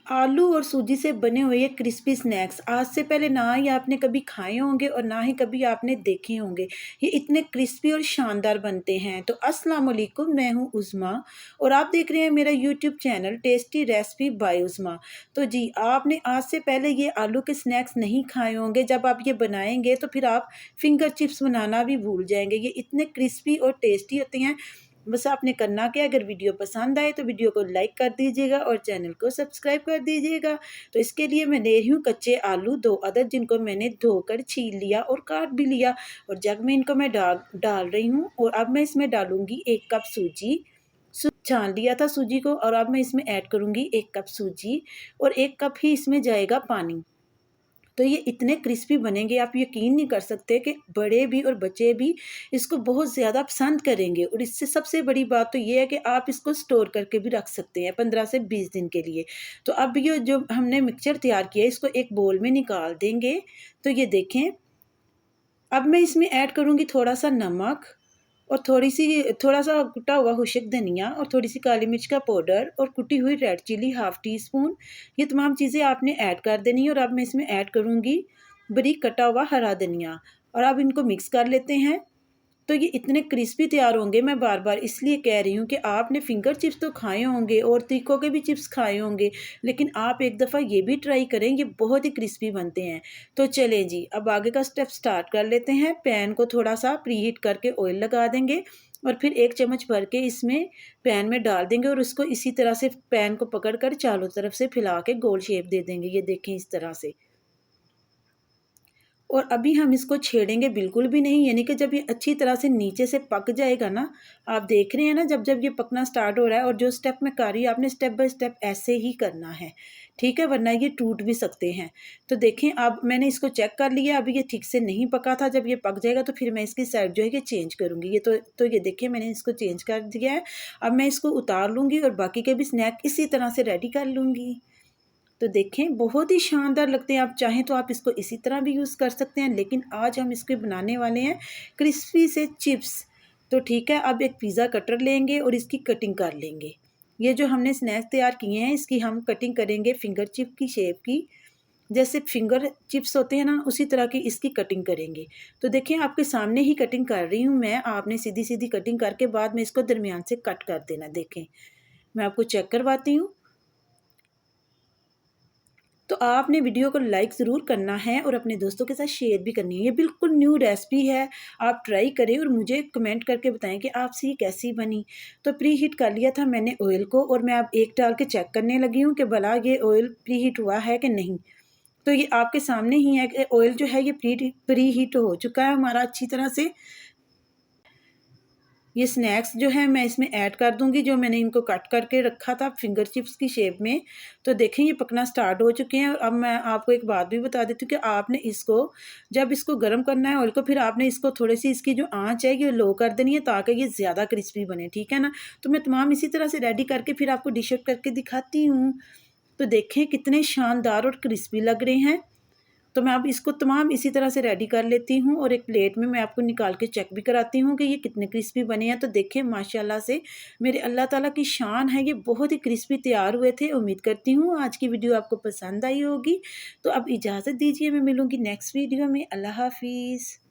आलू और सूजी से बने हुए ये क्रिस्पी स्नैक्स आज से पहले ना ही आपने कभी खाए होंगे और ना ही कभी आपने देखे होंगे। ये इतने क्रिस्पी और शानदार बनते हैं। तो अस्सलाम वालेकुम, मैं हूँ उज़मा और आप देख रहे हैं मेरा YouTube channel tasty recipe by Uzma. तो जी, आपने आज से पहले ये आलू के स्नैक्स नहीं खाए होंगे। जब आप ये बनाएंगे तो फिर आप फिंगर चिप्स बनाना भी भूल जाएंगे। ये इतने क्रिस्पी और टेस्टी होते हैं। बस आपने करना क्या, अगर वीडियो पसंद आए तो वीडियो को लाइक कर दीजिएगा और चैनल को सब्सक्राइब कर दीजिएगा। तो इसके लिए मैं ले रही हूँ कच्चे आलू 2 अदद, जिनको मैंने धोकर छील लिया और काट भी लिया और जग में इनको मैं डाल रही हूँ। और अब मैं इसमें डालूंगी 1 कप सूजी। छान लिया था सूजी को और अब मैं इसमें ऐड करूँगी 1 कप सूजी और 1 कप ही इसमें जाएगा पानी। तो ये इतने क्रिस्पी बनेंगे, आप यकीन नहीं कर सकते कि बड़े भी और बच्चे भी इसको बहुत ज़्यादा पसंद करेंगे। और इससे सबसे बड़ी बात तो ये है कि आप इसको स्टोर करके भी रख सकते हैं 15 से 20 दिन के लिए। तो अब ये जो हमने मिक्सचर तैयार किया है इसको एक बोल में निकाल देंगे। तो ये देखें, अब मैं इसमें ऐड करूँगी थोड़ा सा नमक और थोड़ा सा कुटा हुआ खुशक धनिया और थोड़ी सी काली मिर्च का पाउडर और कुटी हुई red chilli half teaspoon. ये तमाम चीज़ें आपने ऐड कर देनी है। और अब मैं इसमें ऐड करूँगी बारीक कटा हुआ हरा धनिया और अब इनको मिक्स कर लेते हैं। तो ये इतने क्रिस्पी तैयार होंगे। मैं बार बार इसलिए कह रही हूँ कि आपने फिंगर चिप्स तो खाए होंगे और तीखों के भी चिप्स खाए होंगे, लेकिन आप एक दफ़ा ये भी ट्राई करें, ये बहुत ही क्रिस्पी बनते हैं। तो चलें जी, अब आगे का स्टेप स्टार्ट कर लेते हैं। पैन को थोड़ा सा प्रीहीट करके ऑयल लगा देंगे और फिर 1 चम्मच भर के इसमें पैन में डाल देंगे और उसको इसी तरह से पैन को पकड़ कर चारों तरफ से फैला के गोल शेप दे देंगे। ये देखें इस तरह से। और अभी हम इसको छेड़ेंगे बिल्कुल भी नहीं, यानी कि जब ये अच्छी तरह से नीचे से पक जाएगा ना, आप देख रहे हैं ना, जब ये पकना स्टार्ट हो रहा है और जो स्टेप मैं कर रही हूँ आपने स्टेप बाय स्टेप ऐसे ही करना है, ठीक है, वरना ये टूट भी सकते हैं। तो देखें, अब मैंने इसको चेक कर लिया, अभी ये ठीक से नहीं पका था। जब ये पक जाएगा तो फिर मैं इसकी साइड जो है ये चेंज करूँगी। तो ये देखिए, मैंने इसको चेंज कर दिया है। अब मैं इसको उतार लूँगी और बाकी के भी स्नैक इसी तरह से रेडी कर लूँगी। तो देखें, बहुत ही शानदार लगते हैं। आप चाहें तो आप इसको इसी तरह भी यूज़ कर सकते हैं, लेकिन आज हम इसके बनाने वाले हैं क्रिस्पी से चिप्स। तो ठीक है, अब एक पिज़्ज़ा कटर लेंगे और इसकी कटिंग कर लेंगे। ये जो हमने स्नैक्स तैयार किए हैं इसकी हम कटिंग करेंगे फिंगर चिप की शेप की। जैसे फिंगर चिप्स होते हैं ना, उसी तरह की इसकी कटिंग करेंगे। तो देखें, आपके सामने ही कटिंग कर रही हूँ मैं। आपने सीधी सीधी कटिंग करके बाद में इसको दरमियान से कट कर देना। देखें, मैं आपको चेक करवाती हूँ। तो आपने वीडियो को लाइक ज़रूर करना है और अपने दोस्तों के साथ शेयर भी करनी है। ये बिल्कुल न्यू रेसिपी है, आप ट्राई करें और मुझे कमेंट करके बताएं कि आपसे ये कैसी बनी। तो प्री हीट कर लिया था मैंने ऑयल को और मैं अब एक डाल के चेक करने लगी हूँ कि भला ये ऑयल प्री हीट हुआ है कि नहीं। तो ये आपके सामने ही है कि ऑयल जो है ये प्री हीट हो चुका है हमारा अच्छी तरह से। ये स्नैक्स जो है मैं इसमें ऐड कर दूंगी, जो मैंने इनको कट करके रखा था फिंगर चिप्स की शेप में। तो देखें, ये पकना स्टार्ट हो चुके हैं। और अब मैं आपको एक बात भी बता देती हूँ कि आपने इसको जब इसको गर्म करना है ऑयल को, फिर आपने इसको थोड़ी सी इसकी जो आंच है ये लो कर देनी है ताकि ये ज़्यादा क्रिस्पी बने, ठीक है ना। तो मैं तमाम इसी तरह से रेडी करके फिर आपको डिश आउट करके दिखाती हूँ। तो देखें, कितने शानदार और क्रिस्पी लग रहे हैं। तो मैं अब इसको तमाम इसी तरह से रेडी कर लेती हूँ और एक प्लेट में मैं आपको निकाल के चेक भी कराती हूँ कि ये कितने क्रिस्पी बने हैं। तो देखें, माशाल्लाह से मेरे अल्लाह ताला की शान है, ये बहुत ही क्रिस्पी तैयार हुए थे। उम्मीद करती हूँ आज की वीडियो आपको पसंद आई होगी। तो अब इजाज़त दीजिए, मैं मिलूँगी नेक्स्ट वीडियो में। अल्लाह हाफिज़।